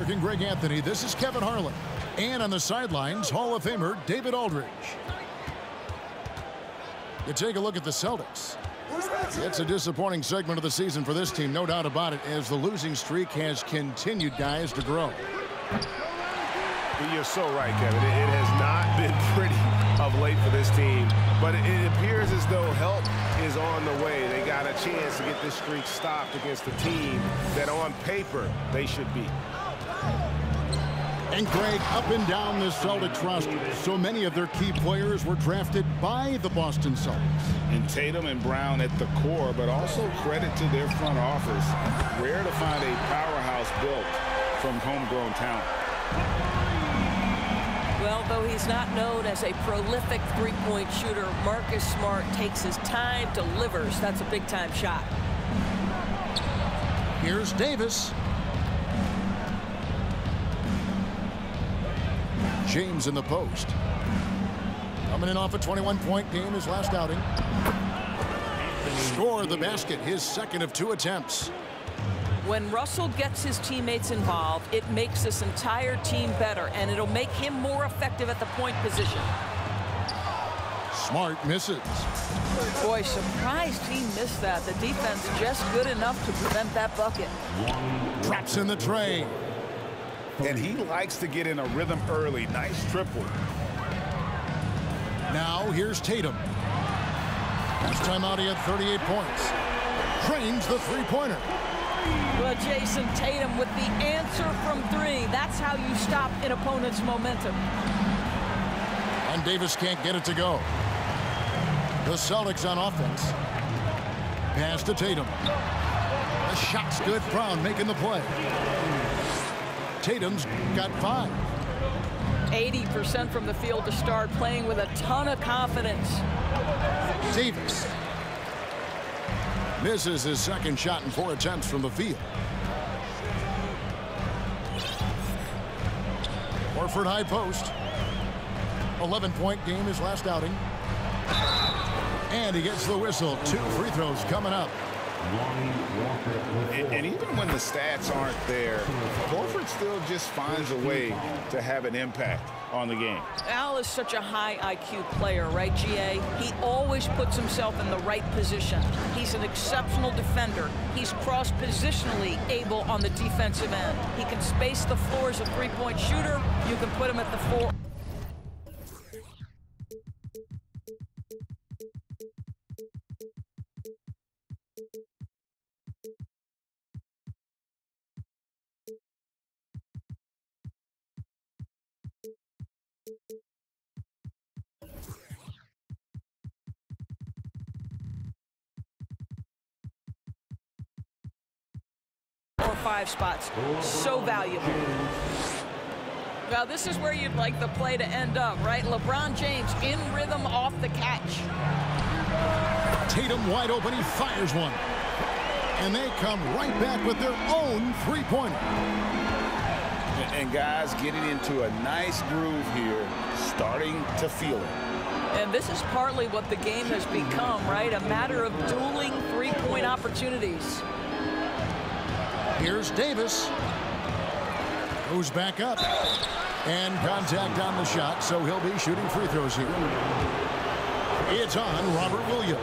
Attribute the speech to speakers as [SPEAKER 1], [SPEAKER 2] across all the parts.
[SPEAKER 1] Greg Anthony, this is Kevin Harlan. And on the sidelines, Hall of Famer David Aldridge. You take a look at the Celtics. It's a disappointing segment of the season for this team, no doubt about it, as the losing streak has continued, guys, to grow.
[SPEAKER 2] You're so right, Kevin. It has not been pretty of late for this team, but it appears as though help is on the way. They got a chance to get this streak stopped against a team that on paper they should beat.
[SPEAKER 1] And Greg, up and down this Celtics roster, so many of their key players were drafted by the Boston Celtics.
[SPEAKER 3] And Tatum and Brown at the core, but also credit to their front office. Rare to find a powerhouse built from homegrown talent.
[SPEAKER 4] Well, though he's not known as a prolific three-point shooter, Marcus Smart takes his time, delivers. That's a big-time shot.
[SPEAKER 1] Here's Davis. James in the post. Coming in off a 21-point game his last outing. Scored the basket, his second of 2 attempts.
[SPEAKER 4] When Russell gets his teammates involved, it makes this entire team better, and it'll make him more effective at the point position.
[SPEAKER 1] Smart misses.
[SPEAKER 4] Boy, surprised he missed that. The defense just good enough to prevent that bucket.
[SPEAKER 1] Drops in the tray.
[SPEAKER 3] And he likes to get in a rhythm early. Nice triple.
[SPEAKER 1] Now here's Tatum. Last time out he had 38 points. Drains the three-pointer.
[SPEAKER 4] Well, Jason, Tatum with the answer from 3. That's how you stop an opponent's momentum.
[SPEAKER 1] And Davis can't get it to go. The Celtics on offense. Pass to Tatum. The shot's good. Brown making the play. Tatum's got 5.
[SPEAKER 4] 80% from the field to start, playing with a ton of confidence.
[SPEAKER 1] Davis misses his second shot in 4 attempts from the field. Horford high post. 11-point game his last outing. And he gets the whistle. 2 free throws coming up.
[SPEAKER 3] And even when the stats aren't there, Horford still just finds a way to have an impact on the game.
[SPEAKER 4] Al is such a high IQ player, right, GA? He always puts himself in the right position. He's an exceptional defender. He's cross-positionally able on the defensive end. He can space the floor as a three-point shooter. You can put him at the 4. Or 5 spots. So valuable. Now, this is where you'd like the play to end up, right? LeBron James in rhythm off the catch.
[SPEAKER 1] Tatum wide open. He fires one. And they come right back with their own three-pointer.
[SPEAKER 3] And guys getting into a nice groove here, starting to feel it.
[SPEAKER 4] And this is partly what the game has become, right? A matter of dueling three-point opportunities.
[SPEAKER 1] Here's Davis. Goes back up. And contact on the shot, so he'll be shooting free throws here. It's on Robert Williams.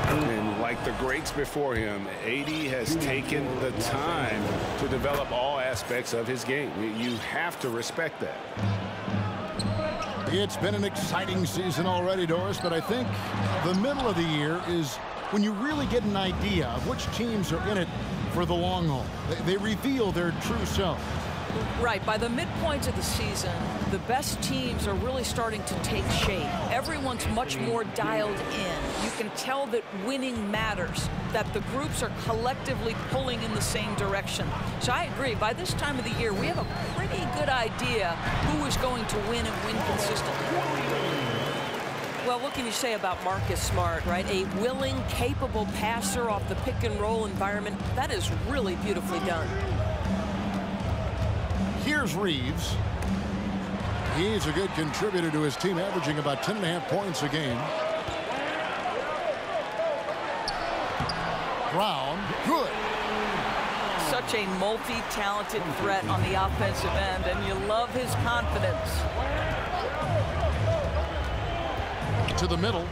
[SPEAKER 3] And like the greats before him, AD has taken the time to develop all aspects of his game. You have to respect that.
[SPEAKER 1] It's been an exciting season already, Doris, but I think the middle of the year is when you really get an idea of which teams are in it for the long haul. They reveal their true self.
[SPEAKER 4] Right. By the midpoint of the season, the best teams are really starting to take shape. Everyone's much more dialed in. You can tell that winning matters, that the groups are collectively pulling in the same direction. So I agree. By this time of the year, we have a pretty good idea who is going to win and win consistently. Well, what can you say about Marcus Smart, right? A willing, capable passer off the pick-and-roll environment. That is really beautifully done.
[SPEAKER 1] Here's Reeves. He's a good contributor to his team, averaging about 10.5 points a game. Brown, good.
[SPEAKER 4] such a multi-talented threat on the offensive end, and you love his confidence.
[SPEAKER 1] To the middle,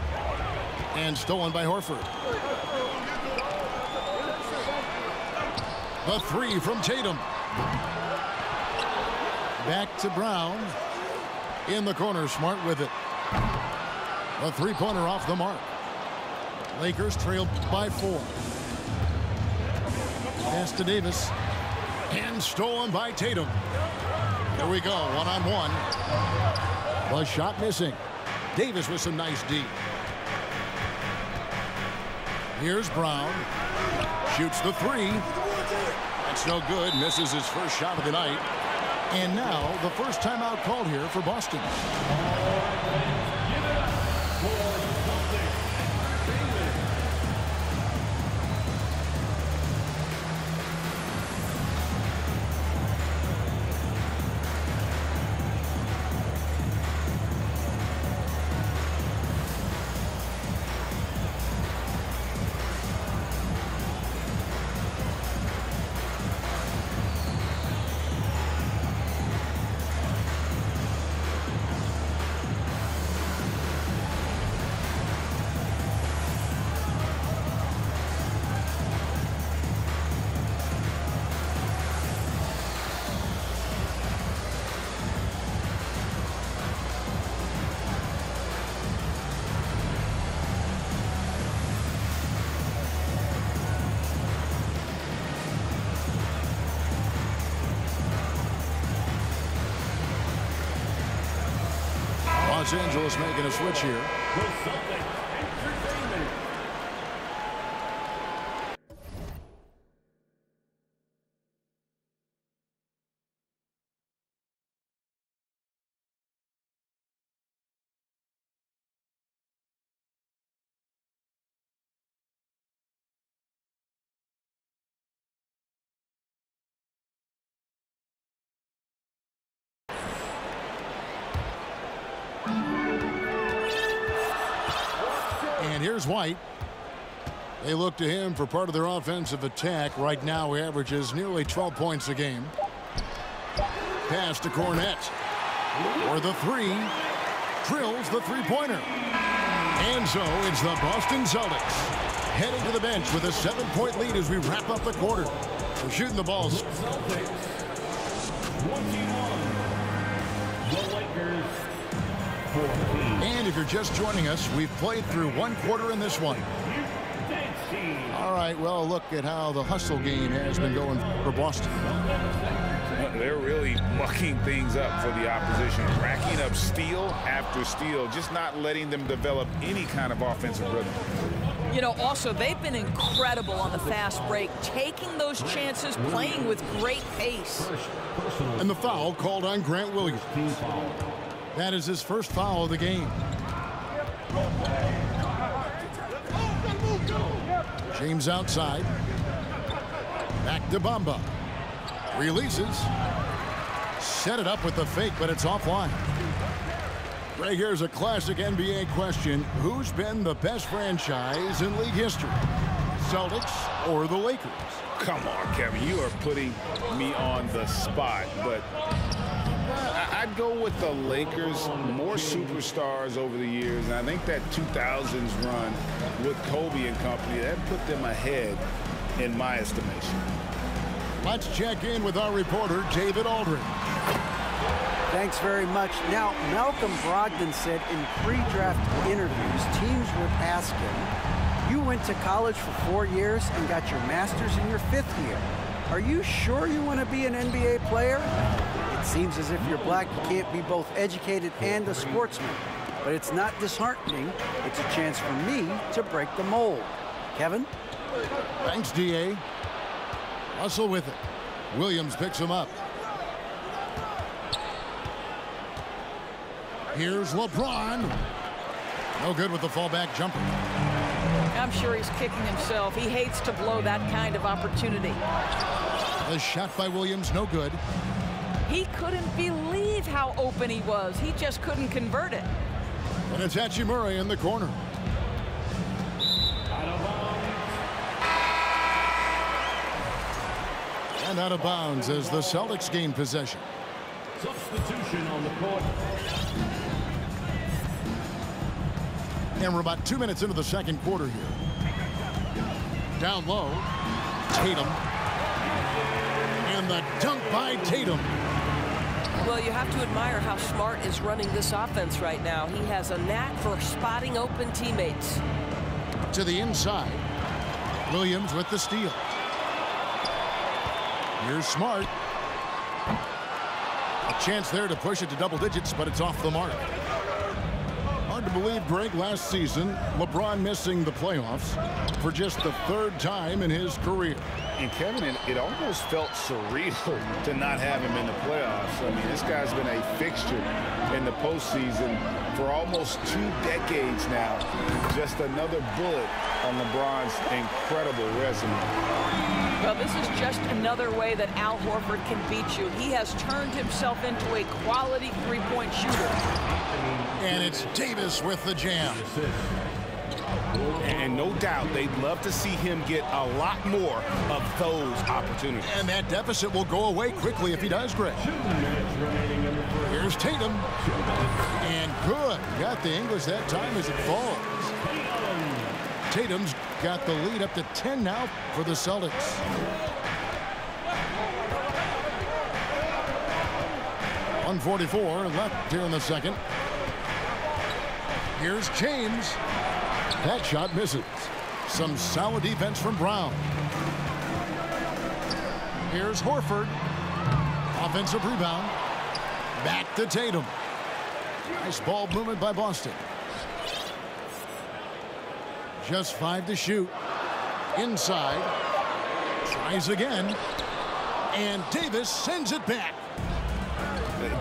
[SPEAKER 1] and stolen by Horford. The three from Tatum. Back to Brown. In the corner, Smart with it. A three-pointer off the mark. Lakers trailed by 4. Pass to Davis. And stolen by Tatum. Here we go, one-on-one. The shot missing. Davis with some nice D. Here's Brown. Shoots the three. That's no good. Misses his first shot of the night. And now the first timeout called here for Boston. Los Angeles making a switch here. And here's White. They look to him for part of their offensive attack. Right now, he averages nearly 12 points a game. Pass to Cornette. For the three. Drills the three-pointer. And so it's the Boston Celtics heading to the bench with a 7-point lead as we wrap up the quarter. We're shooting the balls.
[SPEAKER 5] Celtics 21. The Lakers 14.
[SPEAKER 1] And if you're just joining us, we've played through one quarter in this one. All right, well, look at how the hustle game has been going for Boston.
[SPEAKER 3] They're really mucking things up for the opposition, racking up steal after steal, just not letting them develop any kind of offensive rhythm.
[SPEAKER 4] You know, also, they've been incredible on the fast break, taking those chances, playing with great pace.
[SPEAKER 1] And the foul called on Grant Williams. That is his first foul of the game. James outside. Back to Bamba. Releases. Set it up with the fake, but it's offline. Right, here's a classic NBA question. Who's been the best franchise in league history? Celtics or the Lakers?
[SPEAKER 3] Come on, Kevin. You are putting me on the spot, but I'd go with the Lakers. More superstars over the years, and I think that 2000s run with Kobe and company, that put them ahead in my estimation.
[SPEAKER 1] Let's check in with our reporter, David Aldridge.
[SPEAKER 6] Thanks very much. Now, Malcolm Brogdon said in pre-draft interviews, teams would ask him, you went to college for 4 years and got your master's in your 5th year. Are you sure you want to be an NBA player? It seems as if you're black, you can't be both educated and a sportsman. But it's not disheartening. It's a chance for me to break the mold. Kevin?
[SPEAKER 1] Thanks, D.A. Russell with it. Williams picks him up. Here's LeBron. No good with the fallback jumper.
[SPEAKER 4] I'm sure he's kicking himself. He hates to blow that kind of opportunity.
[SPEAKER 1] The shot by Williams, no good.
[SPEAKER 4] He couldn't believe how open he was. He just couldn't convert it.
[SPEAKER 1] And it's Hachimura in the corner. And out of bounds as the Celtics gain possession.
[SPEAKER 5] Substitution on the court.
[SPEAKER 1] And we're about 2 minutes into the second quarter here. Down low, Tatum. And the dunk by Tatum.
[SPEAKER 7] Well, you have to admire how Smart is running this offense right now. He has a knack for spotting open teammates.
[SPEAKER 1] To the inside. Williams with the steal. Here's Smart. A chance there to push it to double digits, but it's off the mark. Hard to believe, Greg, last season, LeBron missing the playoffs for just the third time in his career.
[SPEAKER 3] And Kevin, it almost felt surreal to not have him in the playoffs. I mean, this guy's been a fixture in the postseason for almost 2 decades now. Just another bullet on LeBron's incredible resume.
[SPEAKER 4] Well, this is just another way that Al Horford can beat you. He has turned himself into a quality three-point shooter.
[SPEAKER 1] And it's Davis with the jam.
[SPEAKER 2] And no doubt they'd love to see him get a lot more of those opportunities.
[SPEAKER 1] And that deficit will go away quickly if he does, Greg. Here's Tatum. And good. Got the English that time as it falls. Tatum's got the lead up to 10 now for the Celtics. .144 left here in the second. Here's James. That shot misses. Some solid defense from Brown. Here's Horford. Offensive rebound. Back to Tatum. Nice ball movement by Boston. Just 5 to shoot. Inside. Tries again. And Davis sends it back.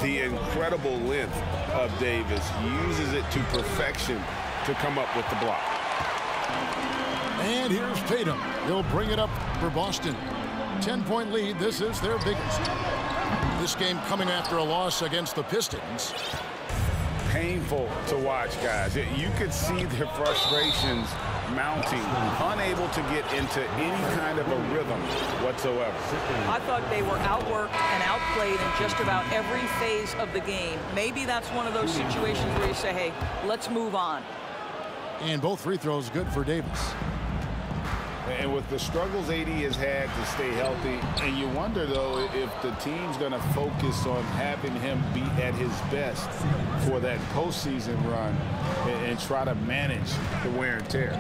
[SPEAKER 2] The incredible length of Davis, uses it to perfection to come up with the block.
[SPEAKER 1] And here's Tatum. He'll bring it up for Boston. 10-point lead. This is their biggest. This game coming after a loss against the Pistons.
[SPEAKER 3] Painful to watch, guys. You could see their frustrations mounting, unable to get into any kind of a rhythm whatsoever.
[SPEAKER 4] I thought they were outworked and outplayed in just about every phase of the game. Maybe that's one of those situations where you say, hey, let's move on.
[SPEAKER 1] And both free throws good for Davis.
[SPEAKER 3] And with the struggles AD has had to stay healthy, and you wonder, though, if the team's going to focus on having him be at his best for that postseason run and try to manage the wear and tear.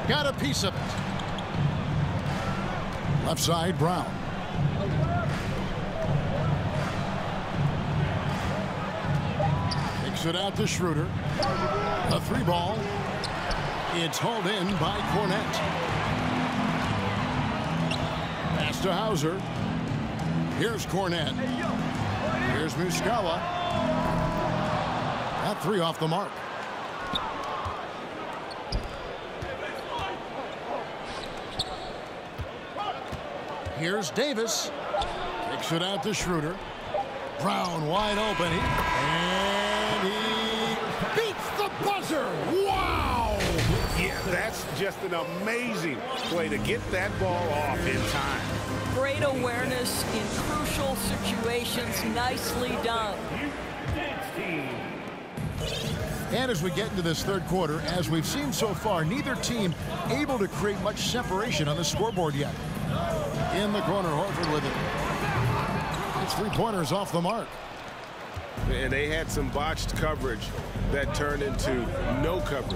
[SPEAKER 1] Got a piece of it. Left side, Brown. Kicks it out to Schroeder. A 3-ball. It's hauled in by Cornette. Pass to Hauser. Here's Cornette. Here's Muscala. That 3 off the mark. Here's Davis. Kicks it out to Schroeder. Brown wide open. And he beats the buzzer. Wow!
[SPEAKER 2] Yeah, that's just an amazing play to get that ball off in time.
[SPEAKER 4] Great awareness in crucial situations. Nicely done.
[SPEAKER 1] And as we get into this third quarter, as we've seen so far, neither team able to create much separation on the scoreboard yet. In the corner, Horford with it. It's 3-pointers off the mark.
[SPEAKER 2] And they had some botched coverage that turned into no coverage.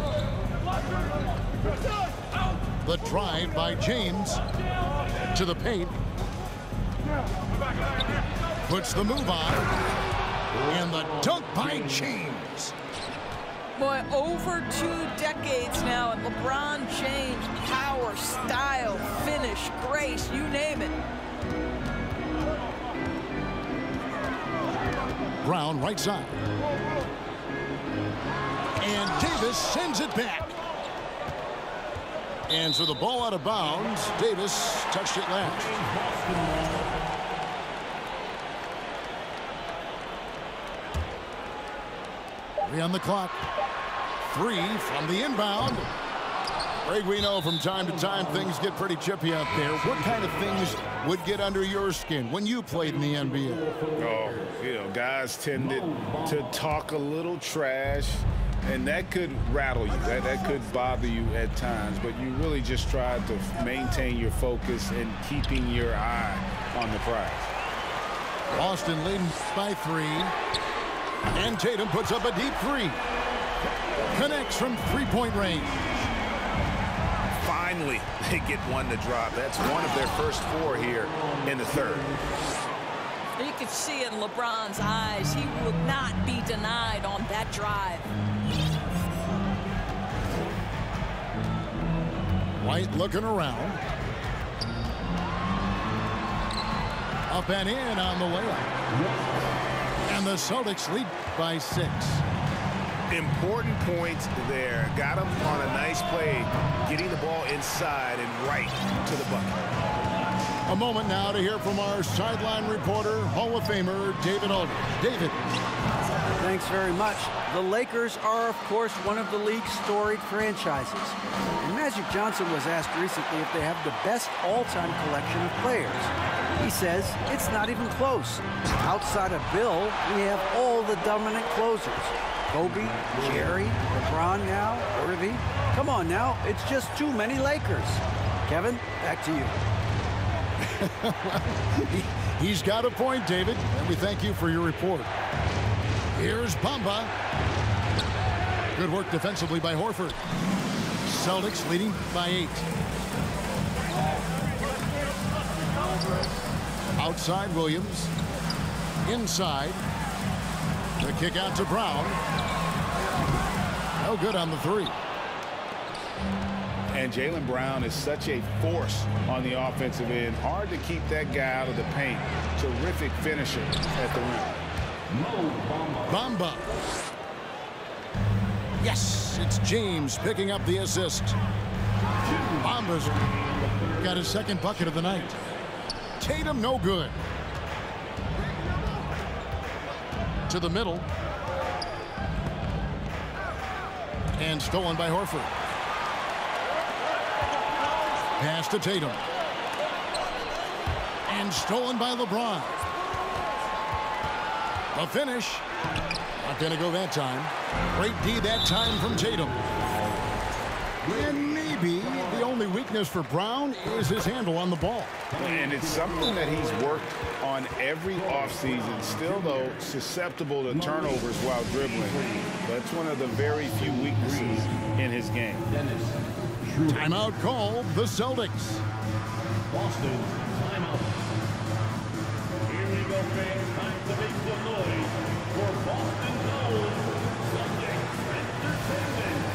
[SPEAKER 1] The drive by James to the paint. Puts the move on. And the dunk by James.
[SPEAKER 4] Boy, over 2 decades now, and LeBron James, power, style, finish, grace, you name it.
[SPEAKER 1] Brown right side. And Davis sends it back. And so the ball out of bounds. Davis touched it last. Three on the clock. 3 from the inbound. Greg, we know from time to time things get pretty chippy out there. What kind of things would get under your skin when you played in the NBA?
[SPEAKER 3] Oh, you know, guys tended to talk a little trash, and that could rattle you. That could bother you at times, but you really just tried to maintain your focus and keeping your eye on the prize.
[SPEAKER 1] Boston leading by 3. And Tatum puts up a deep 3. Connects from three-point range.
[SPEAKER 2] Finally, they get one to drop. That's one of their first 4 here in the third.
[SPEAKER 4] You could see it in LeBron's eyes. He would not be denied on that drive.
[SPEAKER 1] White looking around. Up and in on the layup. And the Celtics lead by 6.
[SPEAKER 2] Important points there. Got him on a nice play, getting the ball inside and right to the bucket.
[SPEAKER 1] A moment now to hear from our sideline reporter, Hall of Famer David Aldridge. David.
[SPEAKER 6] Thanks very much. The Lakers are, of course, one of the league's storied franchises. And Magic Johnson was asked recently if they have the best all-time collection of players. He says it's not even close. Outside of Bill, we have all the dominant closers. Kobe, Jerry, LeBron now, Irving. Come on now, it's just too many Lakers. Kevin, back to you.
[SPEAKER 1] He's got a point, David, and we thank you for your report. Here's Bamba. Good work defensively by Horford. Celtics leading by 8. Outside Williams. Inside. The kick out to Brown. No good on the 3.
[SPEAKER 3] And Jaylen Brown is such a force on the offensive end. Hard to keep that guy out of the paint. Terrific finisher at the rim.
[SPEAKER 1] Bamba. Yes, it's James picking up the assist. Bamba's got his second bucket of the night. Tatum no good. To the middle. And stolen by Horford. Pass to Tatum. And stolen by LeBron. The finish. Not going to go that time. Great D that time from Tatum. And maybe the only weakness for Brown is his handle on the ball.
[SPEAKER 3] And it's something that he's worked on every offseason. Still, though, susceptible to turnovers while dribbling. That's one of the very few weaknesses in his game.
[SPEAKER 1] Timeout called the Celtics.
[SPEAKER 5] Boston, timeout. Here we go, fans. Time to make some noise for Boston's own Celtics Entertainment.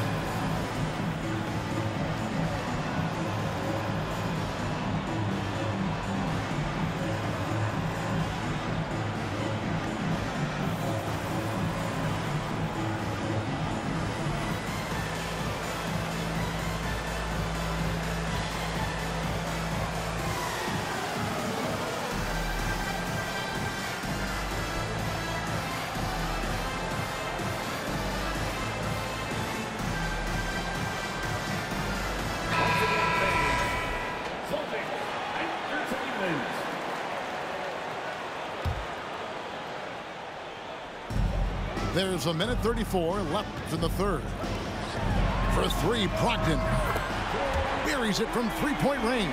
[SPEAKER 1] There's a minute 34 left in the third. For 3, Brogdon buries it from three-point range.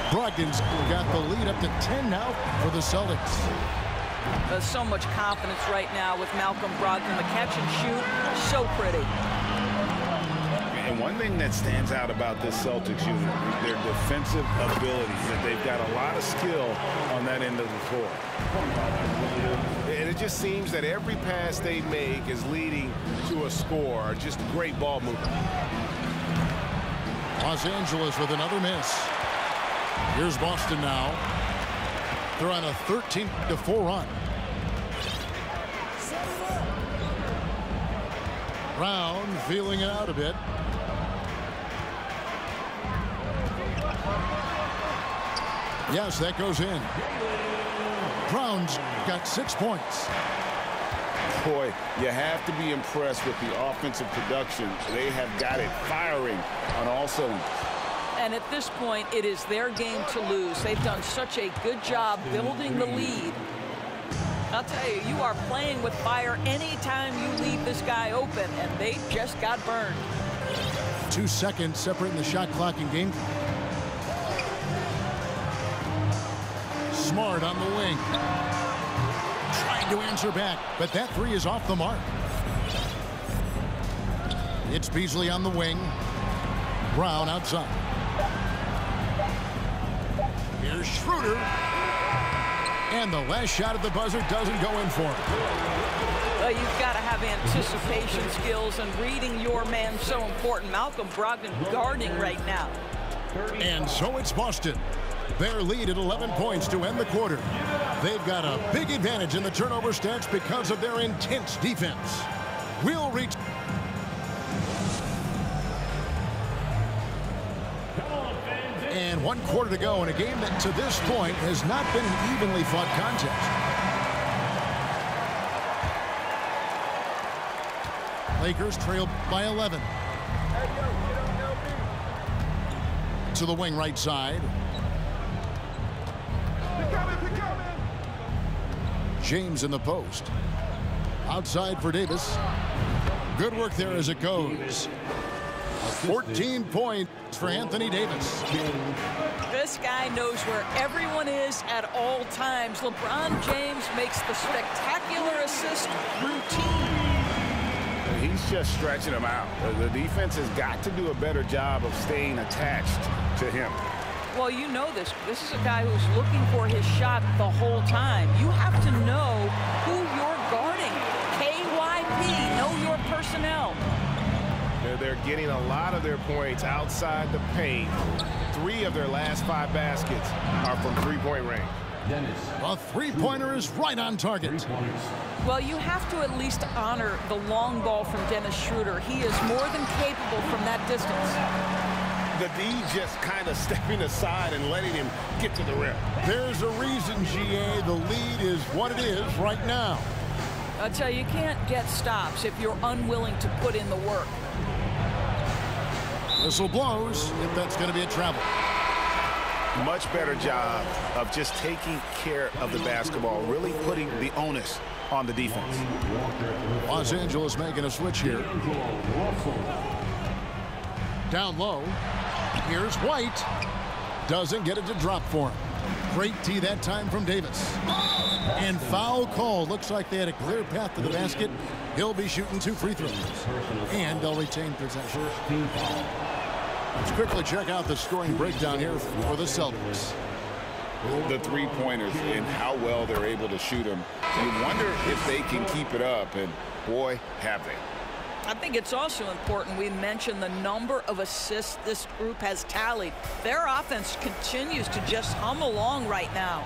[SPEAKER 1] Brogdon's got the lead up to 10 now for the Celtics.
[SPEAKER 4] There's so much confidence right now with Malcolm Brogdon. The catch and shoot, so pretty.
[SPEAKER 3] And one thing that stands out about this Celtics unit is their defensive ability. That they've got a lot of skill on that end of the floor.
[SPEAKER 2] And it just seems that every pass they make is leading to a score. Just great ball movement.
[SPEAKER 1] Los Angeles with another miss. Here's Boston now. They're on a 13-4 run. Brown feeling it out a bit. Yes, that goes in. Brown's got 6 points.
[SPEAKER 3] Boy, you have to be impressed with the offensive production. They have got it firing on all cylinders.
[SPEAKER 4] And at this point, it is their game to lose. They've done such a good job building the lead. I'll tell you, you are playing with fire anytime you leave this guy open, and they just got burned.
[SPEAKER 1] 2 seconds separating the shot clock and game. Smart on the wing. Trying to answer back, but that three is off the mark. It's Beasley on the wing. Brown outside. Here's Schroeder. And the last shot at the buzzer doesn't go in for him.
[SPEAKER 4] Well, you've got to have anticipation skills, and reading your man so important. Malcolm Brogdon guarding right now.
[SPEAKER 1] And so it's Boston. Their lead at 11 points to end the quarter. They've got a big advantage in the turnover stats because of their intense defense. We'll reach. And 1 quarter to go in a game that to this point has not been an evenly fought contest. Lakers trail by 11. To the wing right side. James in the post. Outside for Davis. Good work there as it goes. 14 points for Anthony Davis.
[SPEAKER 4] This guy knows where everyone is at all times. LeBron James makes the spectacular assist routine.
[SPEAKER 3] He's just stretching them out. The defense has got to do a better job of staying attached to him.
[SPEAKER 4] Well, you know this. This is a guy who's looking for his shot the whole time. You have to know who you're guarding. KYP, know your personnel.
[SPEAKER 2] They're getting a lot of their points outside the paint. 3 of their last 5 baskets are from three-point range.
[SPEAKER 1] A three-pointer is right on target.
[SPEAKER 4] Well, you have to at least honor the long ball from Dennis Schroeder. He is more than capable from that distance.
[SPEAKER 2] The D just kind of stepping aside and letting him get to the rim.
[SPEAKER 1] There's a reason, GA, the lead is what it is right now.
[SPEAKER 4] I'll tell you, you can't get stops if you're unwilling to put in the work.
[SPEAKER 1] Whistle blows, if that's going to be a travel.
[SPEAKER 3] Much better job of just taking care of the basketball, really putting the onus on the defense.
[SPEAKER 1] Los Angeles making a switch here. Down low. Here's White. Doesn't get it to drop for him. Great tee that time from Davis. And foul call. Looks like they had a clear path to the basket. He'll be shooting 2 free throws. And they'll retain possession. Let's quickly check out the scoring breakdown here for the Celtics.
[SPEAKER 3] The three-pointers and how well they're able to shoot them. You wonder if they can keep it up, and boy, have they.
[SPEAKER 4] I think it's also important we mention the number of assists this group has tallied. Their offense continues to just hum along right now.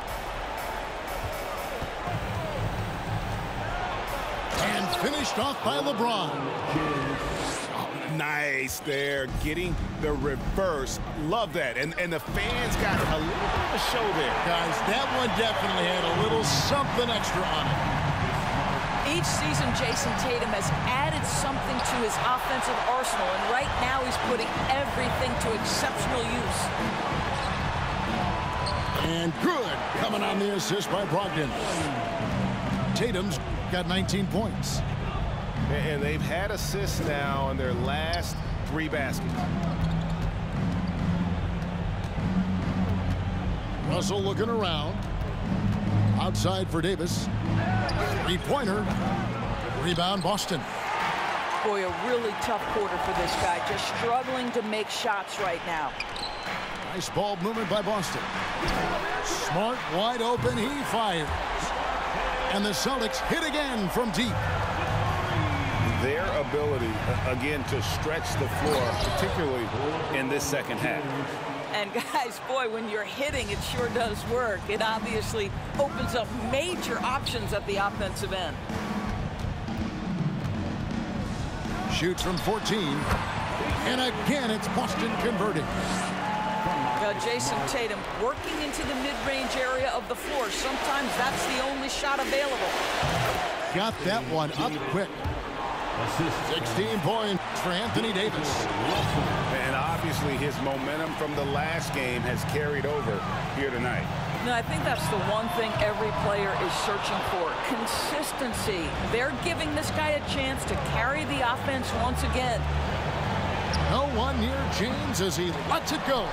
[SPEAKER 1] And finished off by LeBron.
[SPEAKER 2] Nice there, getting the reverse. Love that. And the fans got a little bit of a show there.
[SPEAKER 1] Guys, that one definitely had a little something extra on it.
[SPEAKER 4] Each season, Jason Tatum has added something to his offensive arsenal, and right now he's putting everything to exceptional use.
[SPEAKER 1] And good coming on the assist by Brogdon. Tatum's got 19 points.
[SPEAKER 2] And they've had assists now in their last 3 baskets.
[SPEAKER 1] Russell looking around. Outside for Davis. Three-pointer. Rebound Boston.
[SPEAKER 4] Boy, a really tough quarter for this guy. Just struggling to make shots right now.
[SPEAKER 1] Nice ball movement by Boston. Smart, wide open, he fires. And the Celtics hit again from deep.
[SPEAKER 3] Their ability, again, to stretch the floor, particularly in this second half.
[SPEAKER 4] And guys, boy, when you're hitting, it sure does work. It obviously opens up major options at the offensive end.
[SPEAKER 1] Shoots from 14. And again, it's Boston converting.
[SPEAKER 4] Jason Tatum working into the mid-range area of the floor. Sometimes that's the only shot available.
[SPEAKER 1] Got that one up quick. 16 points for Anthony Davis.
[SPEAKER 3] And obviously his momentum from the last game has carried over here tonight.
[SPEAKER 4] No, I think that's the one thing every player is searching for. Consistency. They're giving this guy a chance to carry the offense once again.
[SPEAKER 1] No one near James as he lets it go.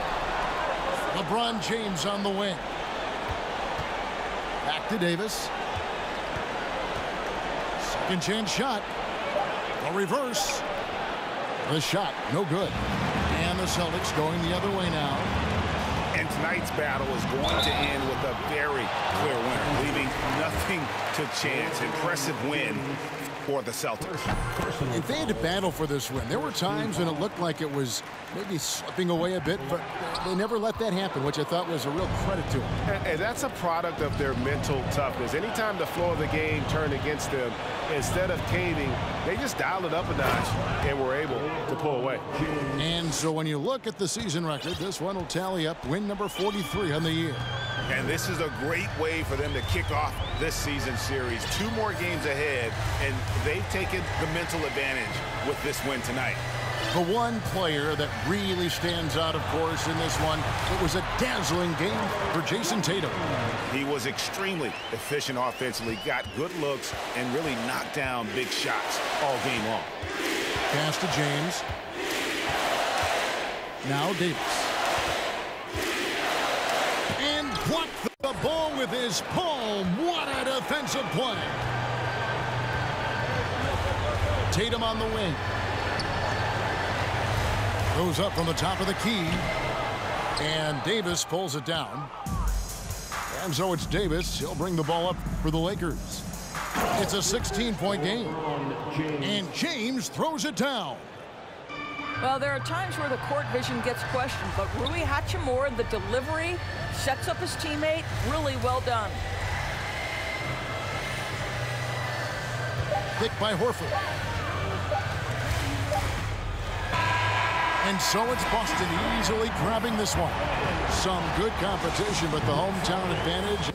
[SPEAKER 1] LeBron James on the wing. Back to Davis. Second chance shot. A reverse. The shot, no good. And the Celtics going the other way now.
[SPEAKER 3] And tonight's battle is going to end with a very clear winner, leaving nothing to chance. Impressive win for the Celtics.
[SPEAKER 1] If they had to battle for this win, there were times when it looked like it was maybe slipping away a bit, but they never let that happen, which I thought was a real credit to them.
[SPEAKER 2] And that's a product of their mental toughness. Anytime the flow of the game turned against them, instead of caving, they just dialed it up a notch and were able to pull away.
[SPEAKER 1] And so when you look at the season record, this one will tally up win number 43 on the year.
[SPEAKER 3] And this is a great way for them to kick off this season series. 2 more games ahead, and they've taken the mental advantage with this win tonight.
[SPEAKER 1] The one player that really stands out, of course, in this one, it was a dazzling game for Jason Tatum.
[SPEAKER 3] He was extremely efficient offensively, got good looks, and really knocked down big shots all game long.
[SPEAKER 1] Pass to James. Now Davis. And blocked the ball with his palm. What a defensive play. Tatum on the wing. Goes up from the top of the key. And Davis pulls it down. And so it's Davis. He'll bring the ball up for the Lakers. It's a 16-point game. And James throws it down.
[SPEAKER 4] Well, there are times where the court vision gets questioned, but Rui Hachimura, the delivery, sets up his teammate. Really well done.
[SPEAKER 1] Pick by Horford. And so it's Boston easily grabbing this one. Some good competition, but the hometown advantage.